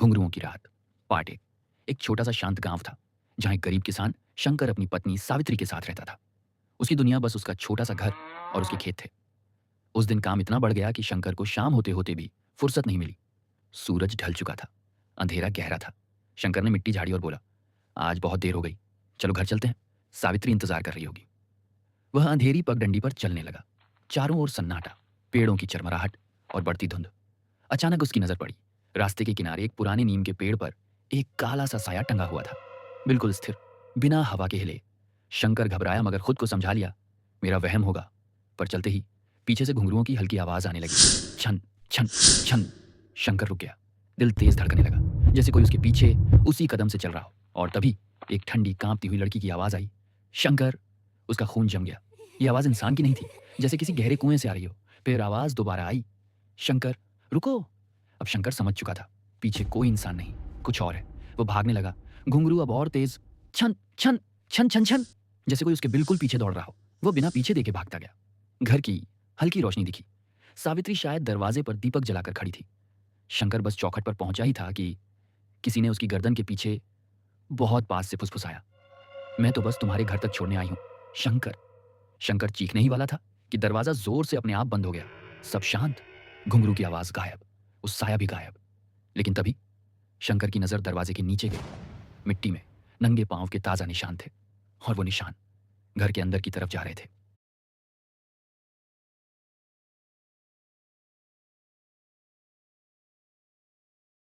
घुंघरुओं की रात पार्ट एक छोटा सा शांत गांव था जहां एक गरीब किसान शंकर अपनी पत्नी सावित्री के साथ रहता था। उसकी दुनिया बस उसका छोटा सा घर और उसके खेत थे। उस दिन काम इतना बढ़ गया कि शंकर को शाम होते होते भी फुर्सत नहीं मिली। सूरज ढल चुका था, अंधेरा गहरा था। शंकर ने मिट्टी झाड़ी और बोला, आज बहुत देर हो गई, चलो घर चलते हैं, सावित्री इंतजार कर रही होगी। वह अंधेरी पगडंडी पर चलने लगा। चारों ओर सन्नाटा, पेड़ों की चरमराहट और बढ़ती धुंध। अचानक उसकी नजर पड़ी। रास्ते के किनारे एक पुराने नीम के पेड़ पर एक काला सा साया टंगा हुआ था, बिल्कुल स्थिर, बिना हवा के हिले। शंकर घबराया मगर खुद को समझा लिया, मेरा वहम होगा। पर चलते ही पीछे से घुंघरुओं की हल्की आवाज आने लगी। छन छन छन। शंकर रुक गया। दिल तेज धड़कने लगा, जैसे कोई उसके पीछे उसी कदम से चल रहा हो। और तभी एक ठंडी कांपती हुई लड़की की आवाज आई। शंकर, उसका खून जम गया। ये आवाज इंसान की नहीं थी, जैसे किसी गहरे कुएं से आ रही हो। फिर आवाज दोबारा आई, शंकर रुको। अब शंकर समझ चुका था, पीछे कोई इंसान नहीं, कुछ और है। वो भागने लगा। घुंघरू अब और तेज, छन छन छन छन छन, जैसे कोई उसके बिल्कुल पीछे दौड़ रहा हो। वो बिना पीछे देखे भागता गया। घर की हल्की रोशनी दिखी। सावित्री शायद दरवाजे पर दीपक जलाकर खड़ी थी। शंकर बस चौखट पर पहुंचा ही था कि किसी ने उसकी गर्दन के पीछे बहुत पास से फुसफुसाया, मैं तो बस तुम्हारे घर तक छोड़ने आई हूं, शंकर। शंकर चीखने ही वाला था कि दरवाजा जोर से अपने आप बंद हो गया। सब शांत, घुंघरू की आवाज गायब, उस साया भी गायब। लेकिन तभी शंकर की नजर दरवाजे के नीचे गई। मिट्टी में नंगे पांव के ताजा निशान थे, और वो निशान घर के अंदर की तरफ जा रहे थे।